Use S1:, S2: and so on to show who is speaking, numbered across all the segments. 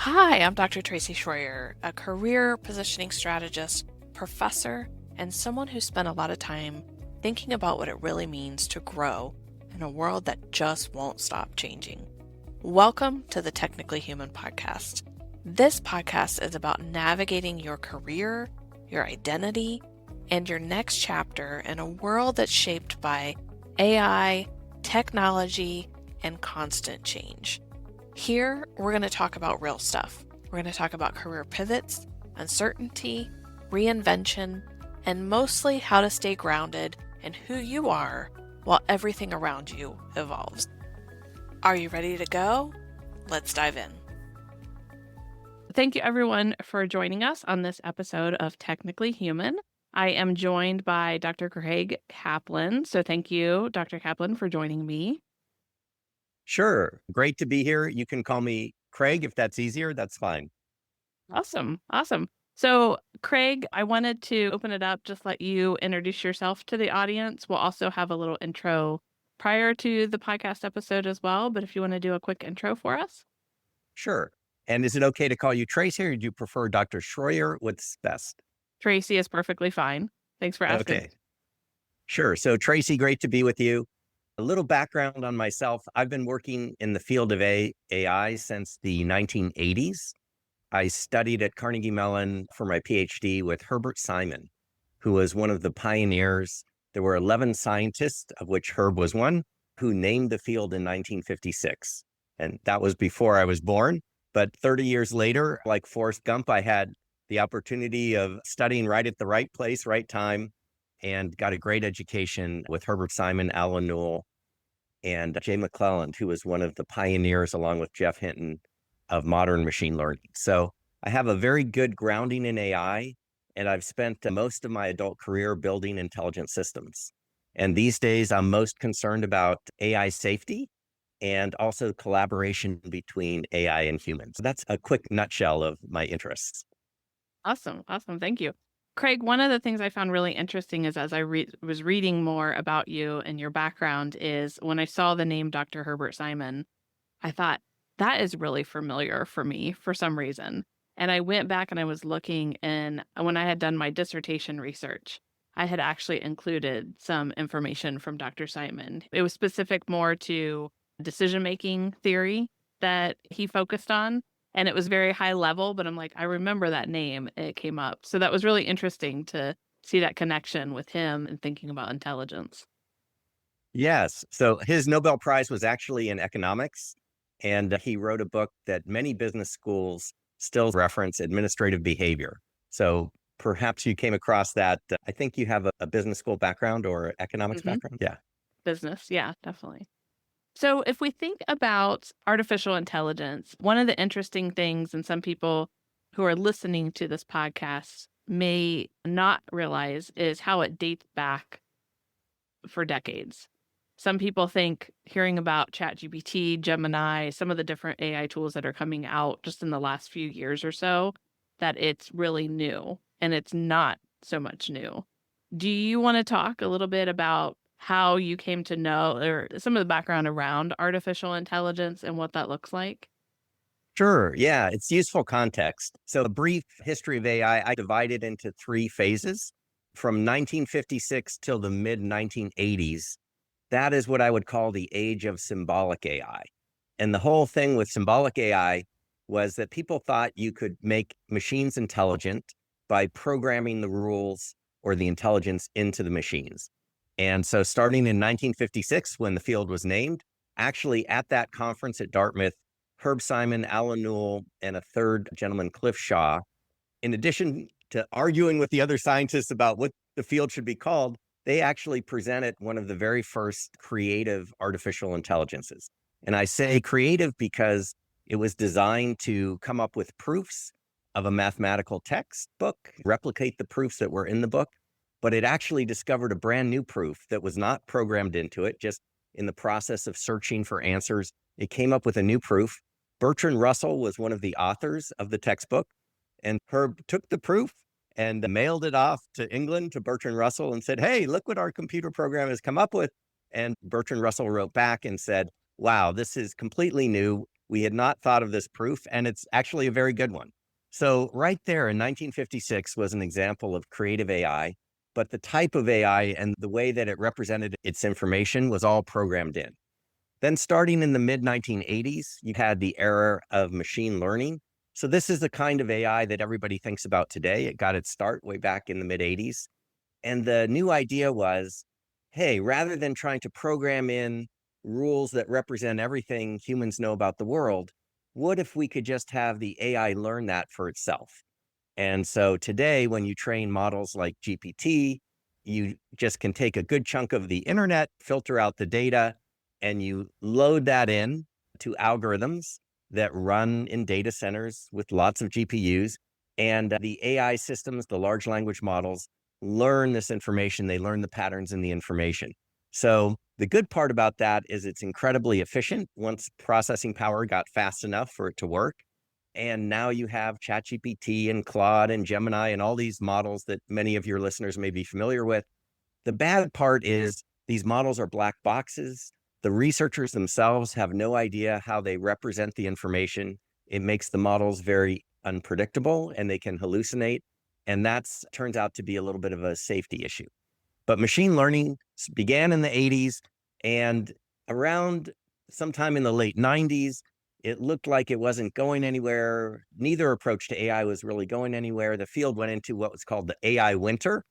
S1: Hi, I'm Dr. Tracy Schroyer, a career positioning strategist, professor, and someone who spent a lot of time thinking about what it really means to grow in a world that just won't stop changing. Welcome to the Technically Human podcast. This podcast is about navigating your career, your identity, and your next chapter in a world that's shaped by AI, technology, and constant change. Here, we're going to talk about real stuff. We're going to talk about career pivots, uncertainty, reinvention, and mostly how to stay grounded in who you are while everything around you evolves. Are you ready to go? Let's dive in. Thank you, everyone, for joining us on this episode of Technically Human. I am joined by Dr. Craig Kaplan. So thank you, Dr. Kaplan, for joining me.
S2: Sure. Great to be here. You can call me Craig if that's easier. That's fine.
S1: Awesome. So, Craig, I wanted to open it up, just let you introduce yourself to the audience. We'll also have a little intro prior to the podcast episode as well. But if you want to do a quick intro for us.
S2: Sure. And is it okay to call you Tracy or do you prefer Dr. Schroyer? What's best?
S1: Tracy is perfectly fine. Thanks for asking.
S2: Okay. Sure. So, Tracy, great to be with you. A little background on myself. I've been working in the field of AI since the 1980s. I studied at Carnegie Mellon for my PhD with Herbert Simon, who was one of the pioneers. There were 11 scientists, of which Herb was one, who named the field in 1956. And that was before I was born. But 30 years later, like Forrest Gump, I had the opportunity of studying right at the right place, right time, and got a great education with Herbert Simon, Alan Newell, and Jay McClelland, who was one of the pioneers, along with Jeff Hinton, of modern machine learning. So I have a very good grounding in AI, and I've spent most of my adult career building intelligent systems. And these days, I'm most concerned about AI safety and also collaboration between AI and humans. So that's a quick nutshell of my interests.
S1: Awesome. Thank you. Craig, one of the things I found really interesting is as I was reading more about you and your background is when I saw the name Dr. Herbert Simon, I thought that is really familiar for me for some reason. And I went back and I was looking, and when I had done my dissertation research, I had actually included some information from Dr. Simon. It was specific more to decision-making theory that he focused on. And it was very high level, but I'm like, I remember that name. It came up. So that was really interesting to see that connection with him and thinking about intelligence.
S2: Yes. So his Nobel Prize was actually in economics, and he wrote a book that many business schools still reference, administrative behavior. So perhaps you came across that. I think you have a business school background or economics background. Yeah.
S1: Business. Yeah, definitely. So if we think about artificial intelligence, one of the interesting things, and some people who are listening to this podcast may not realize, is how it dates back for decades. Some people think hearing about ChatGPT, Gemini, some of the different AI tools that are coming out just in the last few years or so, that it's really new, and it's not so much new. Do you want to talk a little bit about how you came to know, or some of the background around artificial intelligence and what that looks like?
S2: Sure. Yeah. It's useful context. So a brief history of AI, I divided into three phases from 1956 till the mid 1980s. That is what I would call the age of symbolic AI. And the whole thing with symbolic AI was that people thought you could make machines intelligent by programming the rules or the intelligence into the machines. And so starting in 1956, when the field was named, actually at that conference at Dartmouth, Herb Simon, Alan Newell, and a third gentleman, Cliff Shaw, in addition to arguing with the other scientists about what the field should be called, they actually presented one of the very first creative artificial intelligences. And I say creative because it was designed to come up with proofs of a mathematical textbook, replicate the proofs that were in the book, but it actually discovered a brand new proof that was not programmed into it, just in the process of searching for answers. It came up with a new proof. Bertrand Russell was one of the authors of the textbook, and Herb took the proof and mailed it off to England to Bertrand Russell and said, "Hey, look what our computer program has come up with." And Bertrand Russell wrote back and said, "Wow, this is completely new. We had not thought of this proof, and it's actually a very good one. So right there in 1956 was an example of creative AI, but the type of AI and the way that it represented its information was all programmed in. Then starting in the mid 1980s, you had the era of machine learning. So this is the kind of AI that everybody thinks about today. It got its start way back in the mid 80s. And the new idea was, hey, rather than trying to program in rules that represent everything humans know about the world, what if we could just have the AI learn that for itself? And so today, when you train models like GPT, you just can take a good chunk of the internet, filter out the data, and you load that in to algorithms that run in data centers with lots of GPUs. And the AI systems, the large language models, learn this information. They learn the patterns in the information. So the good part about that is it's incredibly efficient once processing power got fast enough for it to work. And now you have ChatGPT and Claude and Gemini and all these models that many of your listeners may be familiar with. The bad part is these models are black boxes. The researchers themselves have no idea how they represent the information. It makes the models very unpredictable and they can hallucinate. And that's turns out to be a little bit of a safety issue. But machine learning began in the 80s, and around sometime in the late 90s, it looked like it wasn't going anywhere. Neither approach to AI was really going anywhere. The field went into what was called the AI winter.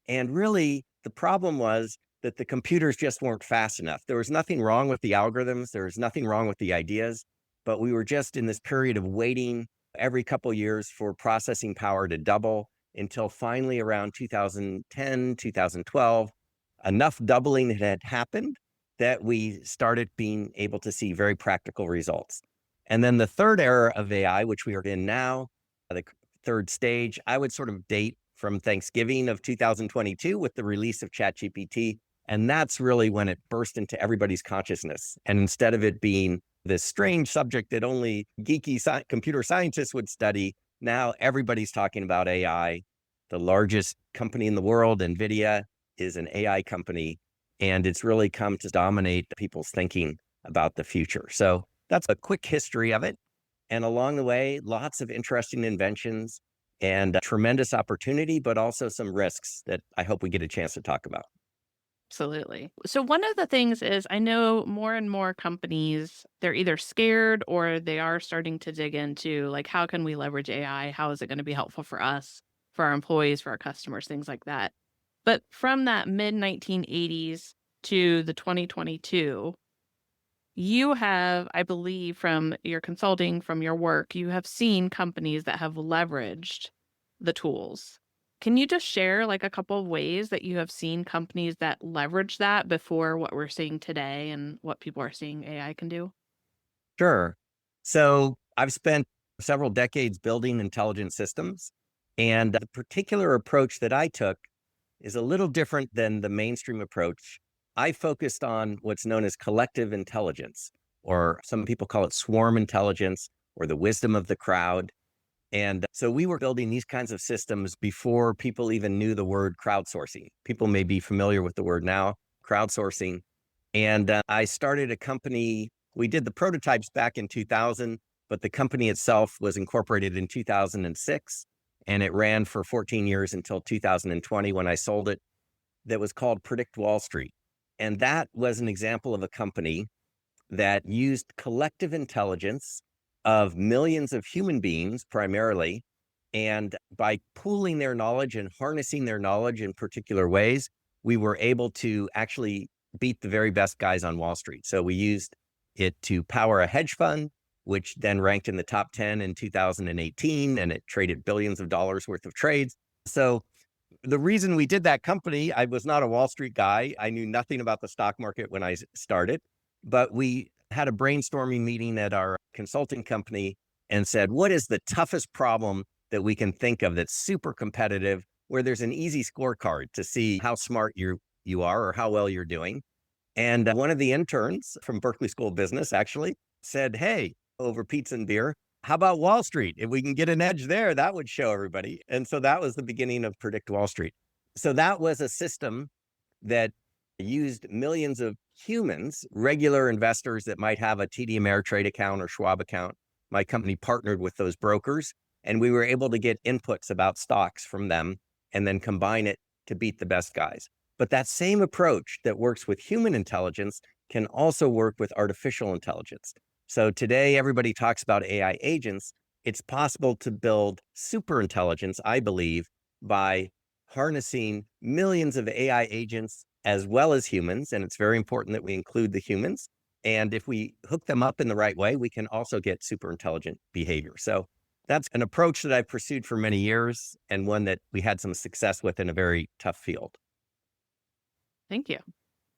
S2: And really, the problem was that the computers just weren't fast enough. There was nothing wrong with the algorithms, there was nothing wrong with the ideas, but we were just in this period of waiting every couple years for processing power to double until finally around 2010, 2012, enough doubling had happened that we started being able to see very practical results. And then the third era of AI, which we are in now, the third stage, I would sort of date from Thanksgiving of 2022 with the release of ChatGPT. And that's really when it burst into everybody's consciousness. And instead of it being this strange subject that only geeky computer scientists would study, now everybody's talking about AI. The largest company in the world, NVIDIA, is an AI company, and it's really come to dominate people's thinking about the future. So that's a quick history of it. And along the way, lots of interesting inventions and tremendous opportunity, but also some risks that I hope we get a chance to talk about.
S1: Absolutely. So one of the things is I know more and more companies, they're either scared or they are starting to dig into like how can we leverage AI? How is it going to be helpful for us, for our employees, for our customers, things like that. But from that mid 1980s to the 2022, you have, I believe, from your consulting, from your work, you have seen companies that have leveraged the tools. Can you just share like a couple of ways that you have seen companies that leverage that before what we're seeing today and what people are seeing AI can do?
S2: Sure. So I've spent several decades building intelligent systems, and the particular approach that I took is a little different than the mainstream approach. I focused on what's known as collective intelligence, or some people call it swarm intelligence, or the wisdom of the crowd. And so we were building these kinds of systems before people even knew the word crowdsourcing. People may be familiar with the word now, crowdsourcing. And I started a company. We did the prototypes back in 2000, but the company itself was incorporated in 2006. And it ran for 14 years until 2020 when I sold it. That was called Predict Wall Street. And that was an example of a company that used collective intelligence of millions of human beings primarily. And by pooling their knowledge and harnessing their knowledge in particular ways, we were able to actually beat the very best guys on Wall Street. So we used it to power a hedge fund, which then ranked in the top 10 in 2018, and it traded billions of dollars worth of trades. So the reason we did that company, I was not a Wall Street guy. I knew nothing about the stock market when I started, but we had a brainstorming meeting at our consulting company and said, what is the toughest problem that we can think of that's super competitive, where there's an easy scorecard to see how smart you are or how well you're doing? And one of the interns from Berkeley School of Business actually said, hey, over pizza and beer, how about Wall Street? If we can get an edge there, that would show everybody. And so that was the beginning of Predict Wall Street. So that was a system that used millions of humans, regular investors that might have a TD Ameritrade account or Schwab account. My company partnered with those brokers, and we were able to get inputs about stocks from them and then combine it to beat the best guys. But that same approach that works with human intelligence can also work with artificial intelligence. So today, everybody talks about AI agents. It's possible to build super intelligence, I believe, by harnessing millions of AI agents as well as humans. And it's very important that we include the humans. And if we hook them up in the right way, we can also get super intelligent behavior. So that's an approach that I've pursued for many years and one that we had some success with in a very tough field.
S1: Thank you.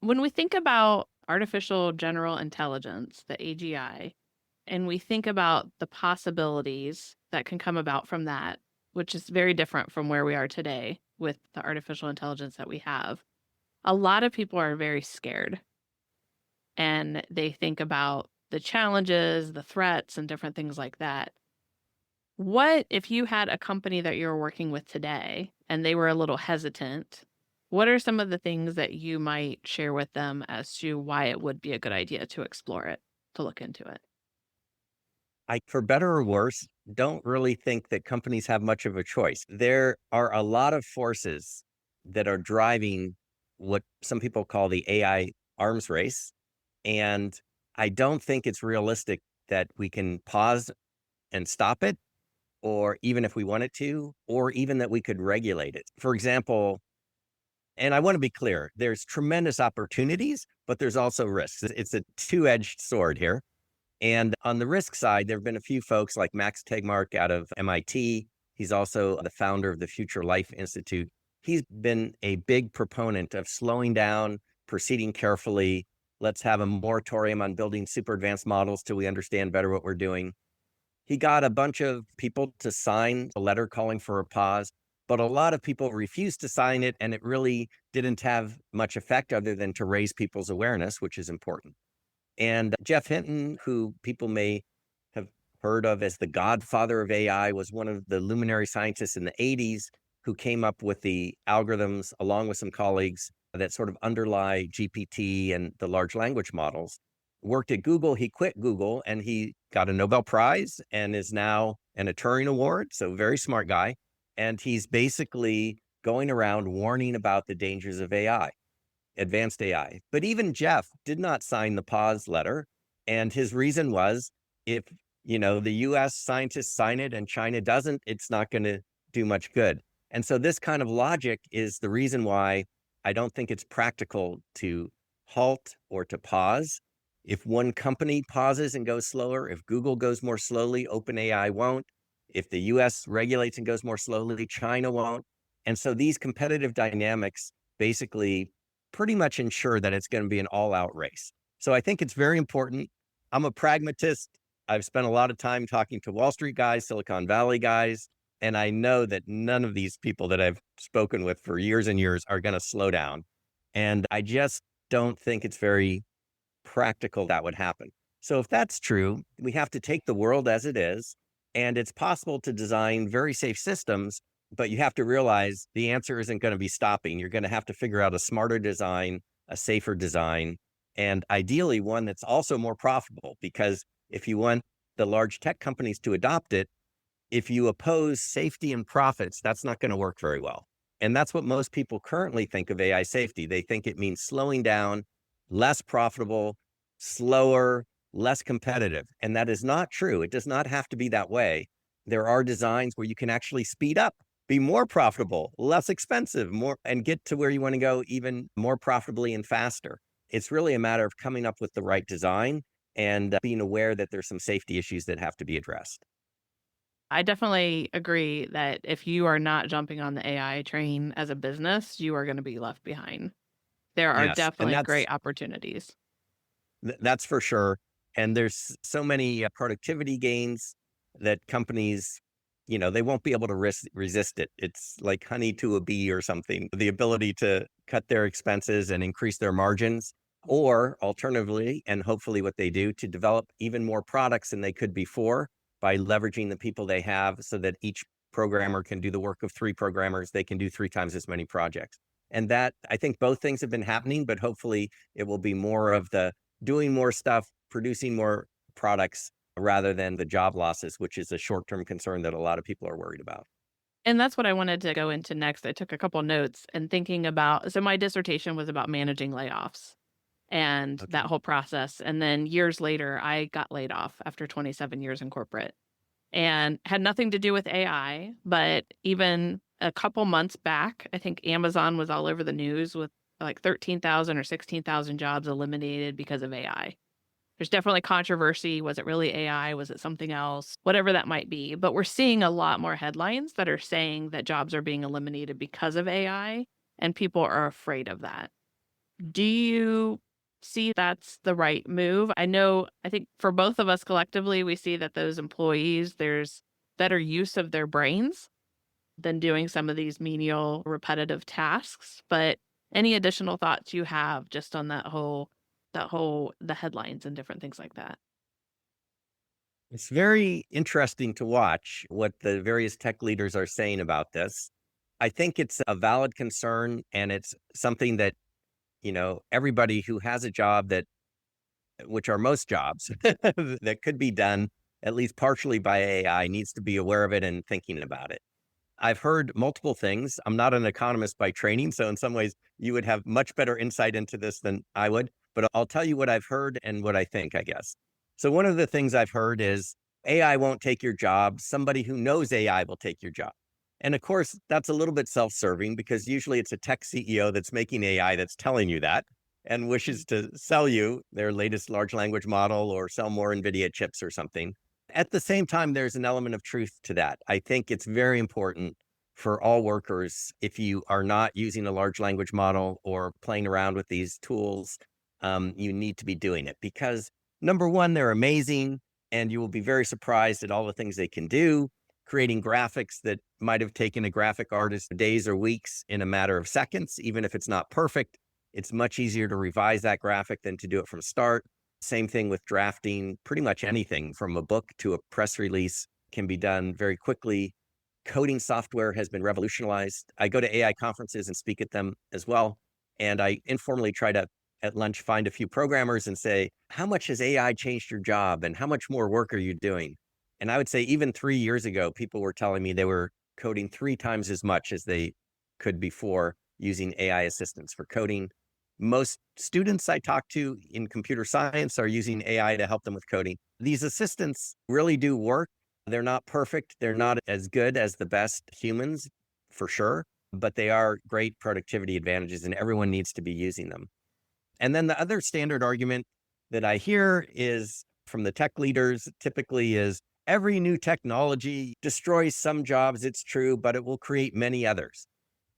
S1: When we think about artificial general intelligence, the AGI, and we think about the possibilities that can come about from that, which is very different from where we are today with the artificial intelligence that we have, a lot of people are very scared. And they think about the challenges, the threats, and different things like that. What if you had a company that you're working with today and they were a little hesitant? What are some of the things that you might share with them as to why it would be a good idea to explore it, to look into it?
S2: I, for better or worse, don't really think that companies have much of a choice. There are a lot of forces that are driving what some people call the AI arms race. And I don't think it's realistic that we can pause and stop it, or even if we wanted to, or even that we could regulate it. For example, and I want to be clear, there's tremendous opportunities, but there's also risks. It's a two-edged sword here. And on the risk side, there have been a few folks like Max Tegmark out of MIT. He's also the founder of the Future Life Institute. He's been a big proponent of slowing down, proceeding carefully. Let's have a moratorium on building super advanced models till we understand better what we're doing. He got a bunch of people to sign a letter calling for a pause, but a lot of people refused to sign it, and it really didn't have much effect other than to raise people's awareness, which is important. And Jeff Hinton, who people may have heard of as the godfather of AI, was one of the luminary scientists in the 80s who came up with the algorithms along with some colleagues that sort of underlie GPT and the large language models. Worked at Google. He quit Google and he got a Nobel Prize and is now an Turing Award. So very smart guy. And he's basically going around warning about the dangers of AI, advanced AI. But even Jeff did not sign the pause letter. And his reason was, if, the US scientists sign it and China doesn't, it's not going to do much good. And so this kind of logic is the reason why I don't think it's practical to halt or to pause. If one company pauses and goes slower, if Google goes more slowly, OpenAI won't. If the US regulates and goes more slowly, China won't. And so these competitive dynamics basically pretty much ensure that it's going to be an all-out race. So I think it's very important. I'm a pragmatist. I've spent a lot of time talking to Wall Street guys, Silicon Valley guys, and I know that none of these people that I've spoken with for years and years are going to slow down. And I just don't think it's very practical that would happen. So if that's true, we have to take the world as it is, and it's possible to design very safe systems, but you have to realize the answer isn't going to be stopping. You're going to have to figure out a smarter design, a safer design, and ideally one that's also more profitable. Because if you want the large tech companies to adopt it, if you oppose safety and profits, that's not going to work very well. And that's what most people currently think of AI safety. They think it means slowing down, less profitable, slower, less competitive. And that is not true. It does not have to be that way. There are designs where you can actually speed up, be more profitable, less expensive, more, and get to where you want to go even more profitably and faster. It's really a matter of coming up with the right design and being aware that there's some safety issues that have to be addressed.
S1: I definitely agree that if you are not jumping on the AI train as a business, you are going to be left behind. There are
S2: Yes, and
S1: definitely great opportunities.
S2: that's for sure. And there's so many productivity gains that companies, they won't be able to resist it. It's like honey to a bee or something. The ability to cut their expenses and increase their margins, or alternatively, and hopefully what they do, to develop even more products than they could before by leveraging the people they have so that each programmer can do the work of three programmers. They can do three times as many projects. And that, I think both things have been happening, but hopefully it will be more of the doing more stuff, producing more products rather than the job losses, which is a short-term concern that a lot of people are worried about.
S3: And that's what I wanted to go into next. I took a couple notes and thinking about, so my dissertation was about managing layoffs and that
S2: Okay.
S3: whole process. And then years later, I got laid off after 27 years in corporate and had nothing to do with AI. But even a couple months back, I think Amazon was all over the news with like 13,000 or 16,000 jobs eliminated because of AI. There's definitely controversy. Was it really AI? Was it something else? Whatever that might be. But we're seeing a lot more headlines that are saying that jobs are being eliminated because of AI, and people are afraid of that. Do you see that's the right move? I think for both of us collectively, we see that those employees, there's better use of their brains than doing some of these menial, repetitive tasks. But any additional thoughts you have just on the headlines and different things like that?
S2: It's very interesting to watch what the various tech leaders are saying about this. I think it's a valid concern, and it's something that, everybody who has a job which are most jobs that could be done at least partially by AI needs to be aware of it and thinking about it. I've heard multiple things. I'm not an economist by training, so in some ways you would have much better insight into this than I would, but I'll tell you what I've heard and what I think, I guess. So one of the things I've heard is AI won't take your job. Somebody who knows AI will take your job. And of course, that's a little bit self-serving because usually it's a tech CEO that's making AI that's telling you that and wishes to sell you their latest large language model or sell more NVIDIA chips or something. At the same time, there's an element of truth to that. I think it's very important for all workers, if you are not using a large language model or playing around with these tools, you need to be doing it because number one, they're amazing and you will be very surprised at all the things they can do, creating graphics that might have taken a graphic artist days or weeks in a matter of seconds, even if it's not perfect. It's much easier to revise that graphic than to do it from start. Same thing with drafting. Pretty much anything from a book to a press release can be done very quickly. Coding software has been revolutionized. I go to AI conferences and speak at them as well. And I informally try to, at lunch, find a few programmers and say, how much has AI changed your job and how much more work are you doing? And I would say even 3 years ago, people were telling me they were coding 3 times as much as they could before using AI assistants for coding. Most students I talk to in computer science are using AI to help them with coding. These assistants really do work. They're not perfect. They're not as good as the best humans, for sure, but they are great productivity advantages, and everyone needs to be using them. And then the other standard argument that I hear is from the tech leaders typically is every new technology destroys some jobs, it's true, but it will create many others.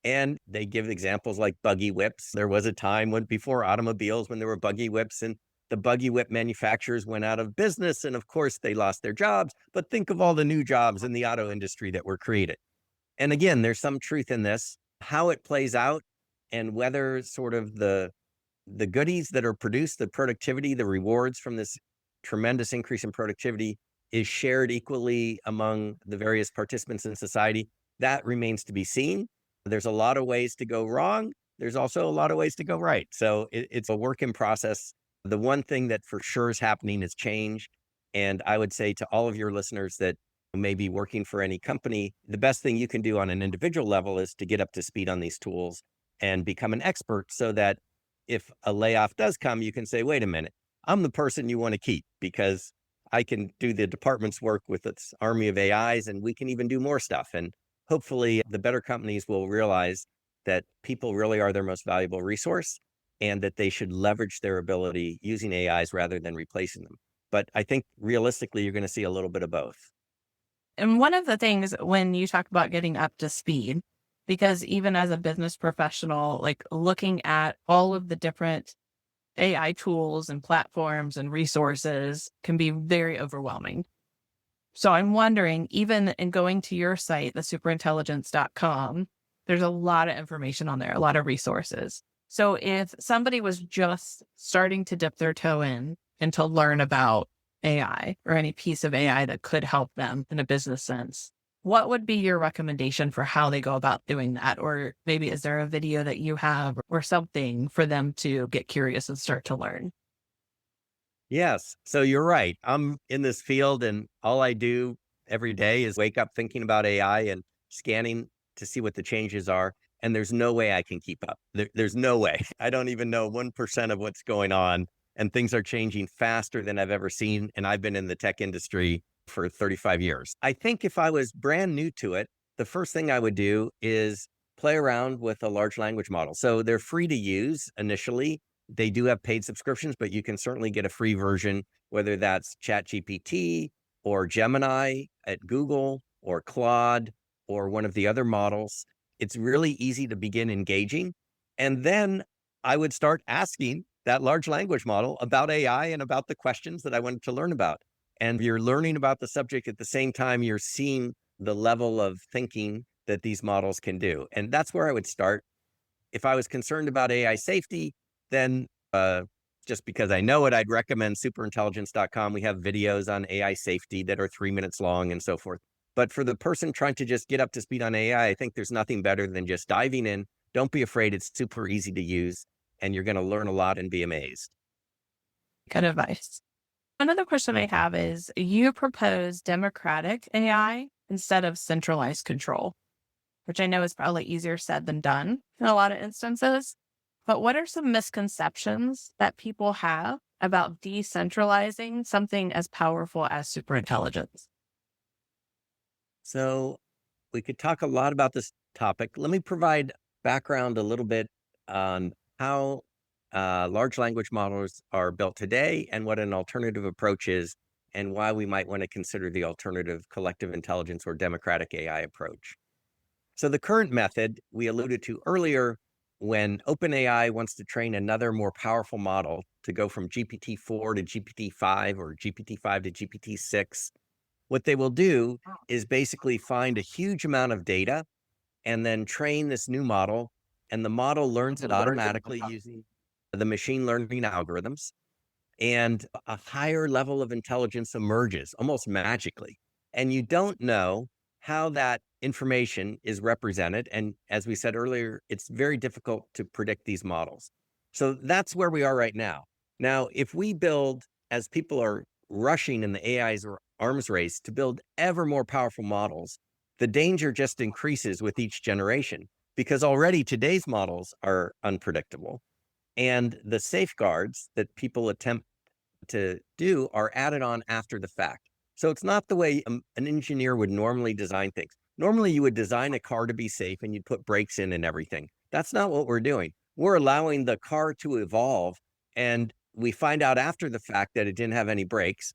S2: And they give examples like buggy whips. There was a time when before automobiles when there were buggy whips and the buggy whip manufacturers went out of business. And of course, they lost their jobs. But think of all the new jobs in the auto industry that were created. And again, there's some truth in this. How it plays out and whether sort of the goodies that are produced, the productivity, the rewards from this tremendous increase in productivity is shared equally among the various participants in society, that remains to be seen. There's a lot of ways to go wrong. There's also a lot of ways to go right. So it's a work in process. The one thing that for sure is happening is change. And I would say to all of your listeners that may be working for any company, the best thing you can do on an individual level is to get up to speed on these tools and become an expert so that if a layoff does come, you can say, wait a minute, I'm the person you want to keep because I can do the department's work with its army of AIs and we can even do more stuff. And hopefully the better companies will realize that people really are their most valuable resource and that they should leverage their ability using AIs rather than replacing them. But I think realistically, you're going to see a little bit of both.
S3: And one of the things when you talk about getting up to speed, because even as a business professional, like looking at all of the different AI tools and platforms and resources can be very overwhelming. So I'm wondering, even in going to your site, thesuperintelligence.com, there's a lot of information on there, a lot of resources. So if somebody was just starting to dip their toe in and to learn about AI or any piece of AI that could help them in a business sense,
S4: What would be your recommendation for how they go about doing that? Or maybe is there a video that you have or something for them to get curious and start to learn?
S2: Yes. So you're right. I'm in this field, and all I do every day is wake up thinking about AI and scanning to see what the changes are. And there's no way I can keep up. There's no way. I don't even know 1% of what's going on. And things are changing faster than I've ever seen. And I've been in the tech industry for 35 years. I think if I was brand new to it, the first thing I would do is play around with a large language model. So they're free to use initially. They do have paid subscriptions, but you can certainly get a free version, whether that's ChatGPT or Gemini at Google or Claude or one of the other models. It's really easy to begin engaging. And then I would start asking that large language model about AI and about the questions that I wanted to learn about. And you're learning about the subject at the same time you're seeing the level of thinking that these models can do. And that's where I would start. If I was concerned about AI safety, then just because I know it, I'd recommend superintelligence.com. We have videos on AI safety that are 3 minutes long and so forth. But for the person trying to just get up to speed on AI, I think there's nothing better than just diving in. Don't be afraid. It's super easy to use, and you're going to learn a lot and be amazed.
S4: Good advice. Another question I have is you propose democratic AI instead of centralized control, which I know is probably easier said than done in a lot of instances. But what are some misconceptions that people have about decentralizing something as powerful as superintelligence?
S2: So we could talk a lot about this topic. Let me provide background a little bit on how large language models are built today and what an alternative approach is, and why we might want to consider the alternative collective intelligence or democratic AI approach. So the current method we alluded to earlier, when OpenAI wants to train another more powerful model to go from GPT-4 to GPT-5 or GPT-5 to GPT-6, what they will do is basically find a huge amount of data and then train this new model. And the model learns it automatically using the machine learning algorithms. And a higher level of intelligence emerges almost magically. And you don't know how that information is represented. And as we said earlier, it's very difficult to predict these models. So that's where we are right now. Now, if we build, as people are rushing in the AI's arms race to build ever more powerful models, the danger just increases with each generation, because already today's models are unpredictable. And the safeguards that people attempt to do are added on after the fact. So it's not the way an engineer would normally design things. Normally, you would design a car to be safe and you'd put brakes in and everything. That's not what we're doing. We're allowing the car to evolve, and we find out after the fact that it didn't have any brakes,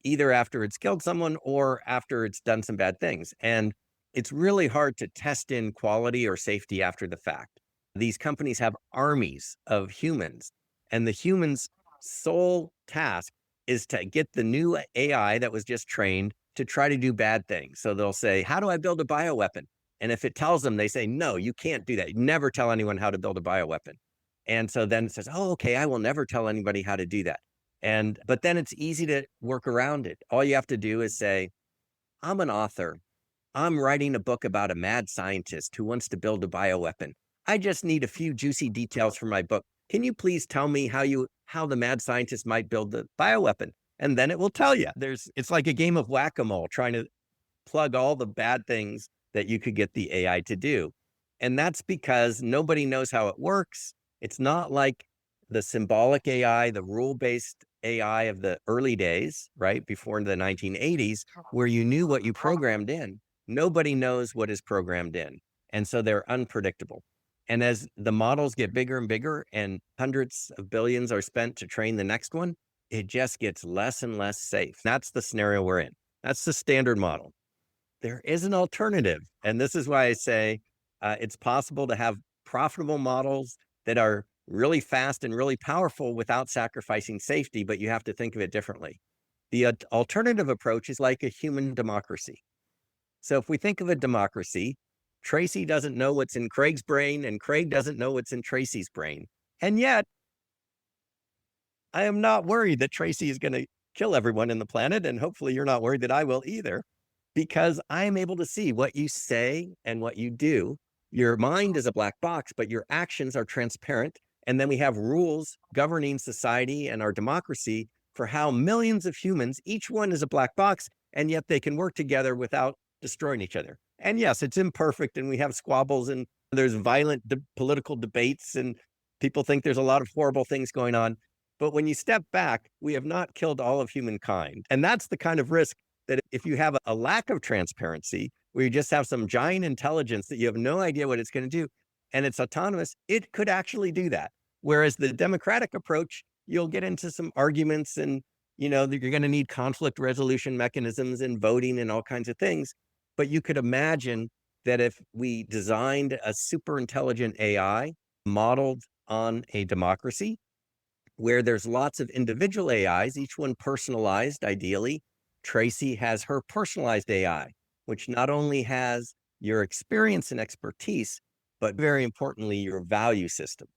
S2: either after it's killed someone or after it's done some bad things. And it's really hard to test in quality or safety after the fact. These companies have armies of humans, and the humans' sole task is to get the new AI that was just trained to try to do bad things. So they'll say, how do I build a bioweapon? And if it tells them, they say, no, you can't do that. You never tell anyone how to build a bioweapon. And so then it says, oh, okay, I will never tell anybody how to do that. But then it's easy to work around it. All you have to do is say, I'm an author. I'm writing a book about a mad scientist who wants to build a bioweapon. I just need a few juicy details for my book. Can you please tell me how the mad scientist might build the bioweapon? And then it will tell you. It's like a game of whack-a-mole, trying to plug all the bad things that you could get the AI to do. And that's because nobody knows how it works. It's not like the symbolic AI, the rule-based AI of the early days, right? Before the 1980s, where you knew what you programmed in. Nobody knows what is programmed in. And so they're unpredictable. And as the models get bigger and bigger and hundreds of billions are spent to train the next one, it just gets less and less safe. That's the scenario we're in. That's the standard model. There is an alternative. And this is why I say it's possible to have profitable models that are really fast and really powerful without sacrificing safety, but you have to think of it differently. The alternative approach is like a human democracy. So if we think of a democracy, Tracy doesn't know what's in Craig's brain, and Craig doesn't know what's in Tracy's brain. And yet, I am not worried that Tracy is going to kill everyone in the planet, and hopefully you're not worried that I will either. because I am able to see what you say and what you do. Your mind is a black box, but your actions are transparent. And then we have rules governing society and our democracy for how millions of humans, each one is a black box, and yet they can work together without destroying each other. And yes, it's imperfect and we have squabbles and there's violent political debates and people think there's a lot of horrible things going on. But when you step back, we have not killed all of humankind. And that's the kind of risk that if you have a lack of transparency, where you just have some giant intelligence that you have no idea what it's going to do, and it's autonomous, it could actually do that. Whereas the democratic approach, you'll get into some arguments and, that you're going to need conflict resolution mechanisms and voting and all kinds of things. But you could imagine that if we designed a super intelligent AI modeled on a democracy, where there's lots of individual AIs, each one personalized, ideally. Tracy has her personalized AI, which not only has your experience and expertise, but very importantly, your value system.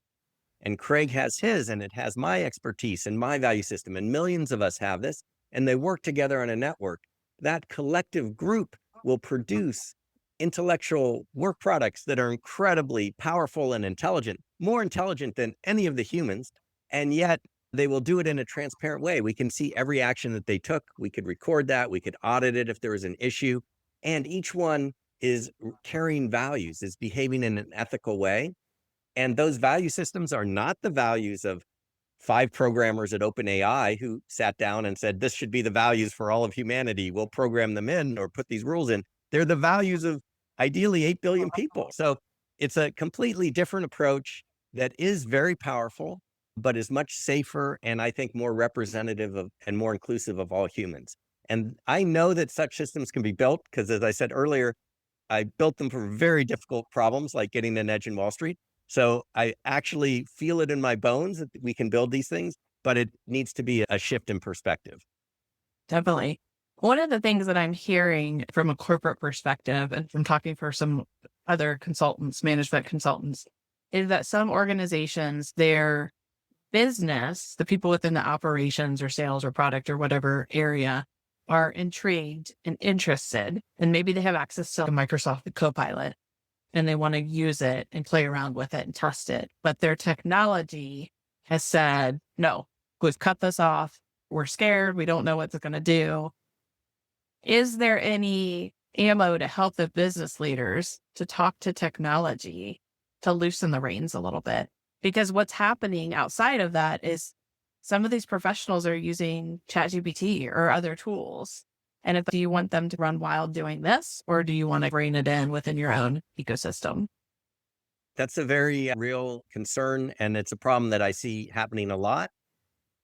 S2: And Craig has his, and it has my expertise and my value system. And millions of us have this, and they work together on a network. That collective group will produce intellectual work products that are incredibly powerful and intelligent, more intelligent than any of the humans. And yet they will do it in a transparent way. We can see every action that they took. We could record that. We could audit it if there was an issue. And each one is carrying values, is behaving in an ethical way. And those value systems are not the values of 5 programmers at OpenAI who sat down and said, this should be the values for all of humanity. We'll program them in or put these rules in. They're the values of ideally 8 billion people. So it's a completely different approach that is very powerful, but is much safer and I think more representative of and more inclusive of all humans. And I know that such systems can be built because, as I said earlier, I built them for very difficult problems like getting an edge in Wall Street. So I actually feel it in my bones that we can build these things, but it needs to be a shift in perspective.
S4: Definitely. One of the things that I'm hearing from a corporate perspective and from talking for some other consultants, management consultants, is that some organizations, their business, the people within the operations or sales or product or whatever area, are intrigued and interested, and maybe they have access to Microsoft Copilot and they want to use it and play around with it and test it. But their technology has said, no, we've cut this off. We're scared. We don't know what it's going to do. Is there any ammo to help the business leaders to talk to technology to loosen the reins a little bit? Because what's happening outside of that is some of these professionals are using ChatGPT or other tools. And do you want them to run wild doing this, or do you want to rein it in within your own ecosystem?
S2: That's a very real concern, and it's a problem that I see happening a lot.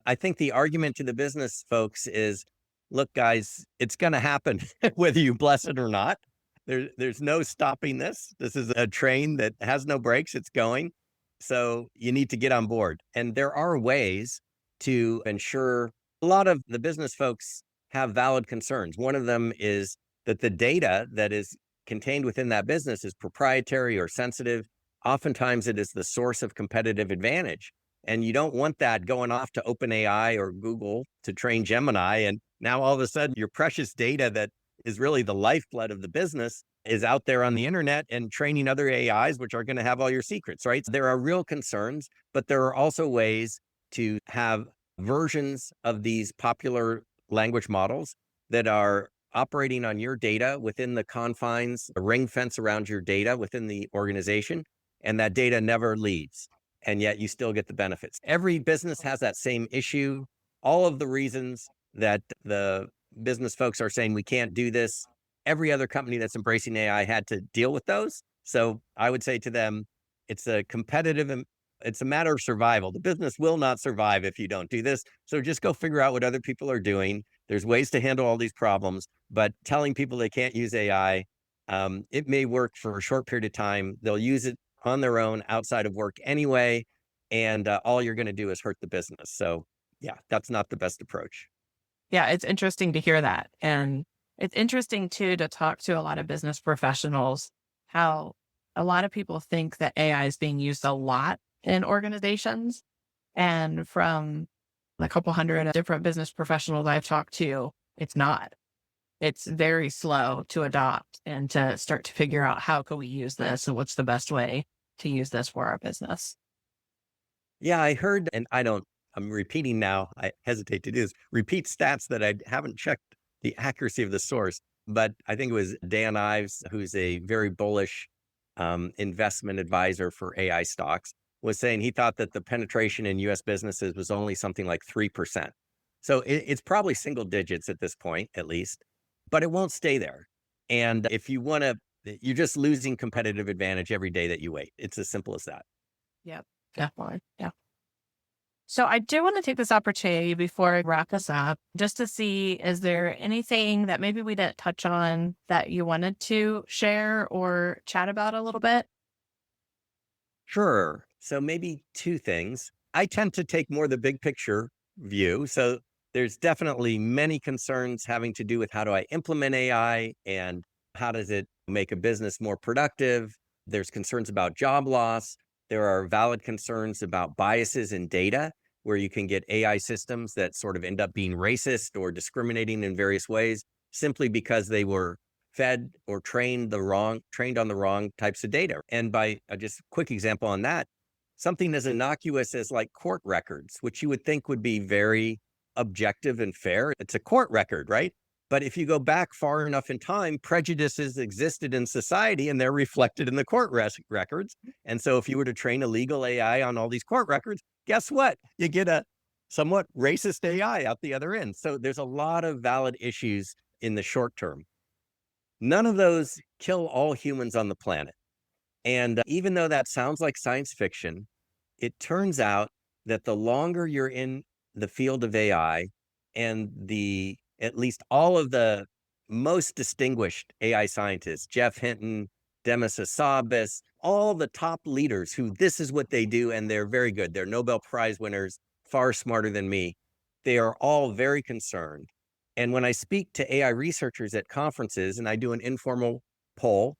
S2: I think the argument to the business folks is, look, guys, it's going to happen whether you bless it or not. There's no stopping this. This is a train that has no brakes. It's going. So you need to get on board. And there are ways to ensure. A lot of the business folks have valid concerns. One of them is that the data that is contained within that business is proprietary or sensitive. Oftentimes it is the source of competitive advantage. And you don't want that going off to OpenAI or Google to train Gemini. And now all of a sudden your precious data that is really the lifeblood of the business is out there on the internet and training other AIs, which are going to have all your secrets, right? So there are real concerns, but there are also ways to have versions of these popular language models that are operating on your data within the confines, a ring fence around your data within the organization, and that data never leaves. And yet you still get the benefits. Every business has that same issue. All of the reasons that the business folks are saying we can't do this, every other company that's embracing AI had to deal with those. So I would say to them, it's a matter of survival. The business will not survive if you don't do this. So just go figure out what other people are doing. There's ways to handle all these problems, but telling people they can't use AI, it may work for a short period of time. They'll use it on their own outside of work anyway. And all you're going to do is hurt the business. So yeah, that's not the best approach.
S4: Yeah, it's interesting to hear that. And it's interesting too to talk to a lot of business professionals, how a lot of people think that AI is being used a lot in organizations. And from a couple hundred different business professionals I've talked to, it's not. it's very slow to adopt and to start to figure out how can we use this and what's the best way to use this for our business.
S2: Yeah, I heard, and I'm repeating now, I hesitate to do this, repeat stats that I haven't checked the accuracy of the source, but I think it was Dan Ives, who's a very bullish investment advisor for AI stocks, was saying he thought that the penetration in US businesses was only something like 3%. So it's probably single digits at this point, at least, but it won't stay there. And if you want to, you're just losing competitive advantage every day that you wait. It's as simple as that.
S4: Yep, definitely. Yeah. So I do want to take this opportunity before I wrap us up just to see, is there anything that maybe we didn't touch on that you wanted to share or chat about a little bit?
S2: Sure. So maybe two things. I tend to take more the big picture view. So there's definitely many concerns having to do with how do I implement AI and how does it make a business more productive? There's concerns about job loss. There are valid concerns about biases in data, where you can get AI systems that sort of end up being racist or discriminating in various ways simply because they were fed or trained on the wrong types of data. And by just a quick example on that, something as innocuous as like court records, which you would think would be very objective and fair. It's a court record, right? But if you go back far enough in time, prejudices existed in society and they're reflected in the records. And so if you were to train a legal AI on all these court records, guess what? You get a somewhat racist AI out the other end. So there's a lot of valid issues in the short term. None of those kill all humans on the planet. And even though that sounds like science fiction, it turns out that the longer you're in the field of AI and at least all of the most distinguished AI scientists, Jeff Hinton, Demis Hassabis, all the top leaders who this is what they do, and they're very good. They're Nobel Prize winners, far smarter than me. They are all very concerned. And when I speak to AI researchers at conferences and I do an informal poll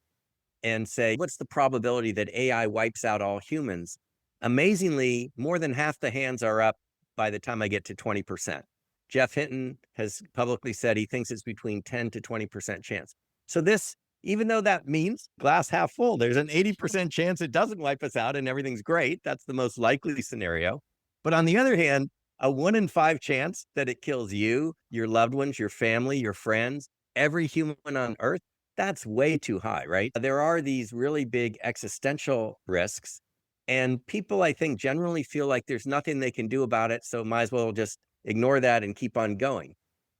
S2: and say, what's the probability that AI wipes out all humans? Amazingly, more than half the hands are up by the time I get to 20%. Jeff Hinton has publicly said he thinks it's between 10 to 20% chance. So this, even though that means glass half full, there's an 80% chance it doesn't wipe us out and everything's great. That's the most likely scenario. But on the other hand, a 1 in 5 chance that it kills you, your loved ones, your family, your friends, every human on Earth, that's way too high, right? There are these really big existential risks, and people, I think, generally feel like there's nothing they can do about it, so might as well just ignore that and keep on going.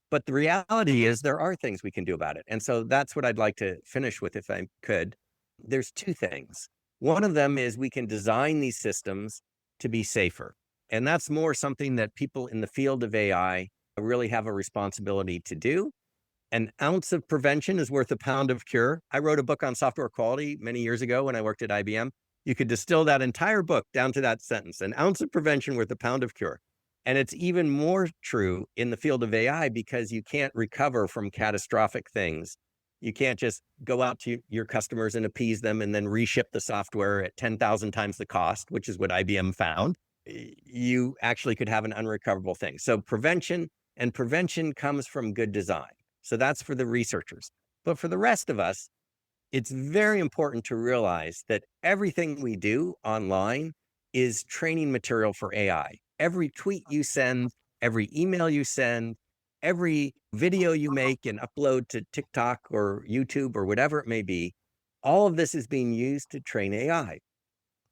S2: But the reality is there are things we can do about it. And so that's what I'd like to finish with, if I could. There's two things. One of them is we can design these systems to be safer. And that's more something that people in the field of AI really have a responsibility to do. An ounce of prevention is worth a pound of cure. I wrote a book on software quality many years ago when I worked at IBM. You could distill that entire book down to that sentence: an ounce of prevention worth a pound of cure. And it's even more true in the field of AI because you can't recover from catastrophic things. You can't just go out to your customers and appease them and then reship the software at 10,000 times the cost, which is what IBM found. You actually could have an unrecoverable thing. So prevention comes from good design. So that's for the researchers. But for the rest of us, it's very important to realize that everything we do online is training material for AI. Every tweet you send, every email you send, every video you make and upload to TikTok or YouTube or whatever it may be, all of this is being used to train AI.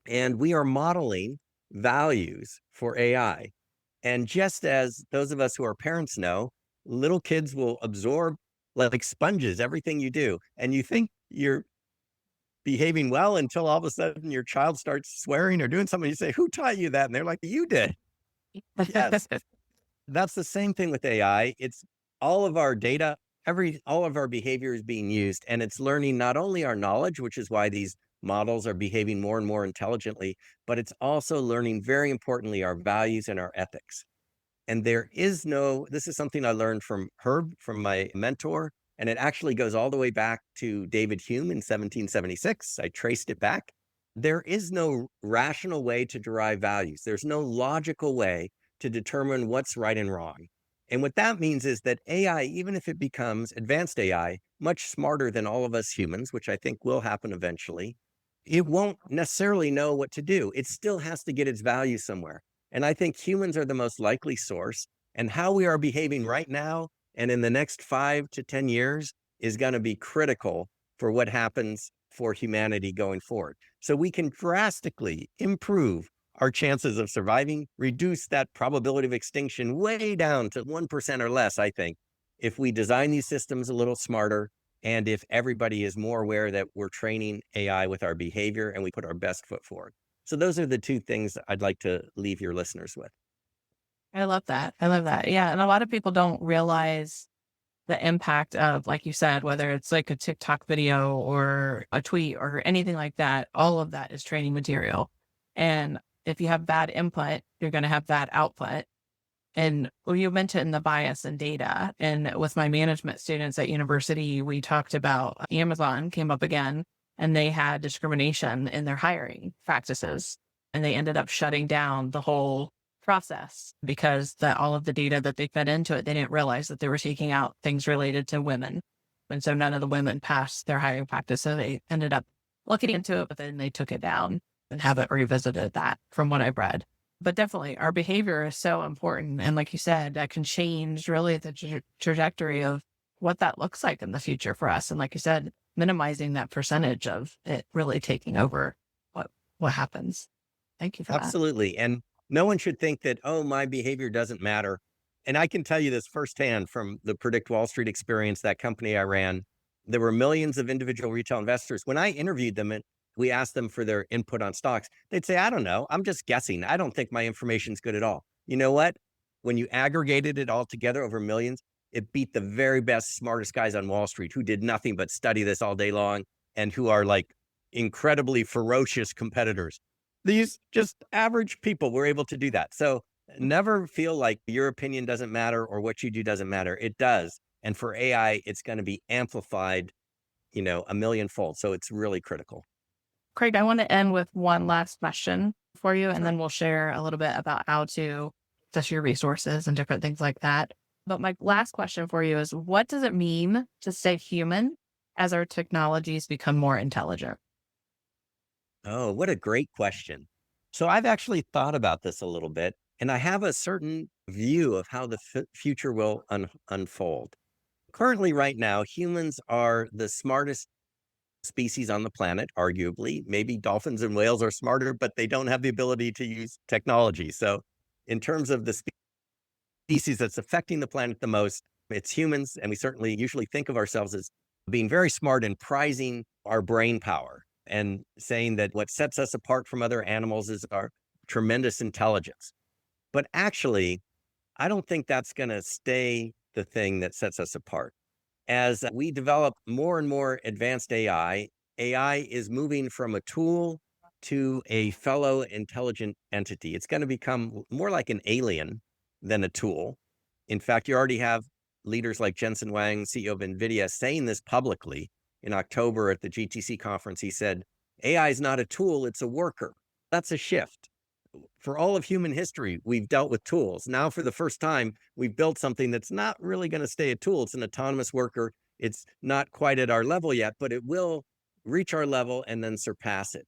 S2: And we are modeling values for AI. And just as those of us who are parents know, little kids will absorb like sponges everything you do. And you think you're behaving well until all of a sudden your child starts swearing or doing something. You say, who taught you that? And they're like, you did. Yes. That's the same thing with AI. It's all of our data, all of our behavior is being used, and it's learning not only our knowledge, which is why these models are behaving more and more intelligently, but it's also learning, very importantly, our values and our ethics. And this is something I learned from Herb, from my mentor, and it actually goes all the way back to David Hume in 1776. I traced it back. There is no rational way to derive values. There's no logical way to determine what's right and wrong. And what that means is that AI, even if it becomes advanced AI, much smarter than all of us humans, which I think will happen eventually, it won't necessarily know what to do. It still has to get its value somewhere. And I think humans are the most likely source. And how we are behaving right now and in the next 5 to 10 years is going to be critical for what happens for humanity going forward. So we can drastically improve our chances of surviving, reduce that probability of extinction way down to 1% or less, I think, if we design these systems a little smarter and if everybody is more aware that we're training AI with our behavior and we put our best foot forward. So those are the two things I'd like to leave your listeners with.
S4: I love that. I love that. Yeah. And a lot of people don't realize the impact of, like you said, whether it's like a TikTok video or a tweet or anything like that, all of that is training material. And if you have bad input, you're going to have bad output. And you mentioned the bias in data. And with my management students at university, we talked about Amazon came up again, and they had discrimination in their hiring practices. And they ended up shutting down the whole process because all of the data that they fed into it, they didn't realize that they were taking out things related to women. And so none of the women passed their hiring practice. So they ended up looking into it, but then they took it down and haven't revisited that from what I've read. But definitely our behavior is so important. And like you said, that can change really the trajectory of what that looks like in the future for us. And like you said, minimizing that percentage of it really taking over what happens. Thank you for that.
S2: Absolutely. And no one should think that, oh, my behavior doesn't matter. And I can tell you this firsthand from the Predict Wall Street experience, that company I ran. There were millions of individual retail investors. When I interviewed them, we asked them for their input on stocks, they'd say, I don't know. I'm just guessing. I don't think my information's good at all. You know what? When you aggregated it all together over millions, it beat the very best, smartest guys on Wall Street who did nothing but study this all day long and who are like incredibly ferocious competitors. These just average people were able to do that. So never feel like your opinion doesn't matter or what you do doesn't matter. It does. And for AI, it's going to be amplified, a millionfold. So it's really critical.
S4: Craig, I want to end with one last question for you, and
S2: Sure.
S4: then we'll share a little bit about how to access your resources and different things like that. But my last question for you is, what does it mean to stay human as our technologies become more intelligent?
S2: Oh, what a great question. So I've actually thought about this a little bit, and I have a certain view of how the future will unfold. Currently, right now, humans are the smartest species on the planet, arguably. Maybe dolphins and whales are smarter, but they don't have the ability to use technology. So in terms of the species that's affecting the planet the most, it's humans. And we certainly usually think of ourselves as being very smart and prizing our brain power and saying that what sets us apart from other animals is our tremendous intelligence. But actually, I don't think that's going to stay the thing that sets us apart. As we develop more and more advanced AI, AI is moving from a tool to a fellow intelligent entity. It's going to become more like an alien than a tool. In fact, you already have leaders like Jensen Huang, CEO of NVIDIA, saying this publicly. In October at the GTC conference, he said, AI is not a tool, it's a worker. That's a shift. For all of human history, we've dealt with tools. Now, for the first time, we've built something that's not really going to stay a tool. It's an autonomous worker. It's not quite at our level yet, but it will reach our level and then surpass it.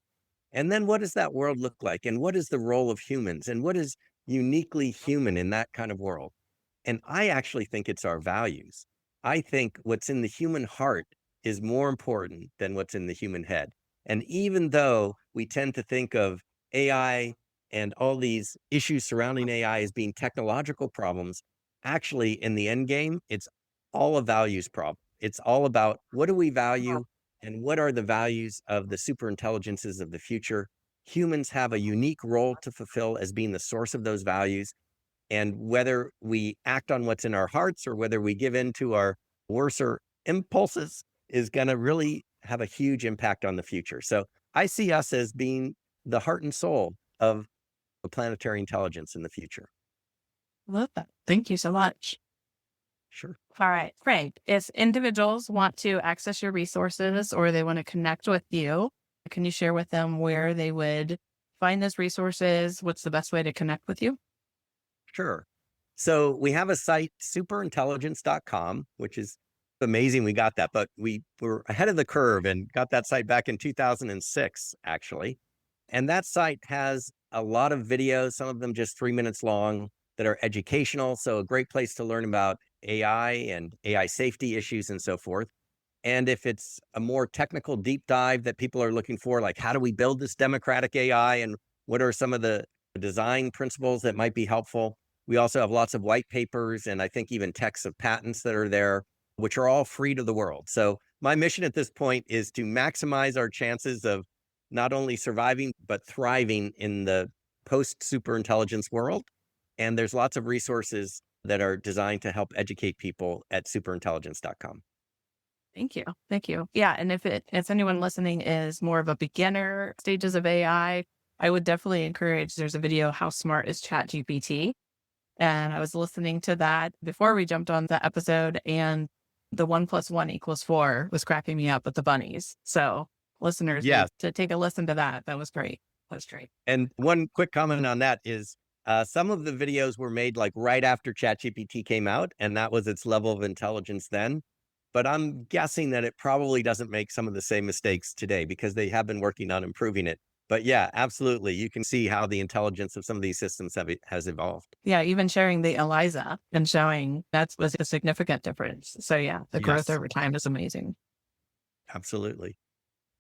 S2: And then what does that world look like? And what is the role of humans? And what is uniquely human in that kind of world? And I actually think it's our values. I think what's in the human heart is more important than what's in the human head. And even though we tend to think of AI and all these issues surrounding AI as being technological problems, actually, in the end game, it's all a values problem. It's all about what do we value and what are the values of the super intelligences of the future. Humans have a unique role to fulfill as being the source of those values. And whether we act on what's in our hearts or whether we give in to our worser impulses is going to really have a huge impact on the future. So I see us as being the heart and soul of planetary intelligence in the future.
S4: Love that. Thank you so much.
S2: Sure.
S4: All right, great. If individuals want to access your resources or they want to connect with you, can you share with them where they would find those resources? What's the best way to connect with you?
S2: Sure. So we have a site, superintelligence.com, which is amazing we got that, but we were ahead of the curve and got that site back in 2006, actually. And that site has a lot of videos, some of them just 3 minutes long, that are educational. So a great place to learn about AI and AI safety issues and so forth. And if it's a more technical deep dive that people are looking for, like how do we build this democratic AI and what are some of the design principles that might be helpful? We also have lots of white papers and I think even texts of patents that are there, which are all free to the world. So my mission at this point is to maximize our chances of not only surviving, but thriving in the post superintelligence world. And there's lots of resources that are designed to help educate people at superintelligence.com.
S4: Thank you. Thank you. Yeah. And if anyone listening is more of a beginner stages of AI, I would definitely encourage, there's a video, How Smart is ChatGPT? And I was listening to that before we jumped on the episode, and the 1 + 1 = 4 was cracking me up with the bunnies. So listeners,
S2: Yes.
S4: to take a listen to that. That was great. That was great.
S2: And one quick comment on that is some of the videos were made like right after ChatGPT came out, and that was its level of intelligence then. But I'm guessing that it probably doesn't make some of the same mistakes today because they have been working on improving it. But yeah, absolutely. You can see how the intelligence of some of these systems has evolved.
S4: Yeah. Even sharing the ELIZA and showing that was a significant difference. So yeah, the growth
S2: Yes,
S4: over time is amazing.
S2: absolutely.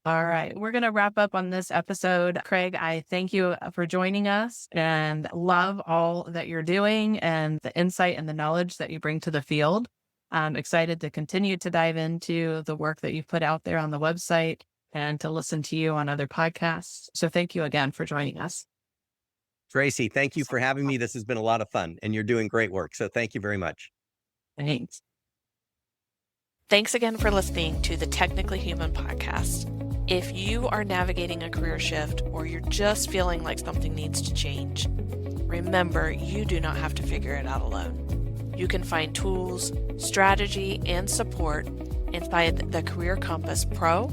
S4: All right. We're going to wrap up on this episode. Craig, I thank you for joining us and love all that you're doing and the insight and the knowledge that you bring to the field. I'm excited to continue to dive into the work that you've put out there on the website and to listen to you on other podcasts. So thank you again for joining us.
S2: Tracy, thank you for having me. This has been a lot of fun and you're doing great work. So thank you very much.
S4: Thanks.
S1: Thanks again for listening to the Technically Human podcast. If you are navigating a career shift or you're just feeling like something needs to change, remember you do not have to figure it out alone. You can find tools, strategy, and support inside the Career Compass Pro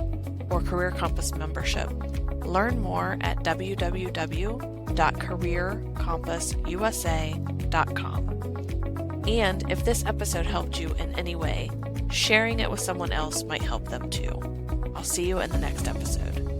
S1: or Career Compass membership. Learn more at www.careercompassusa.com. And if this episode helped you in any way, sharing it with someone else might help them too. I'll see you in the next episode.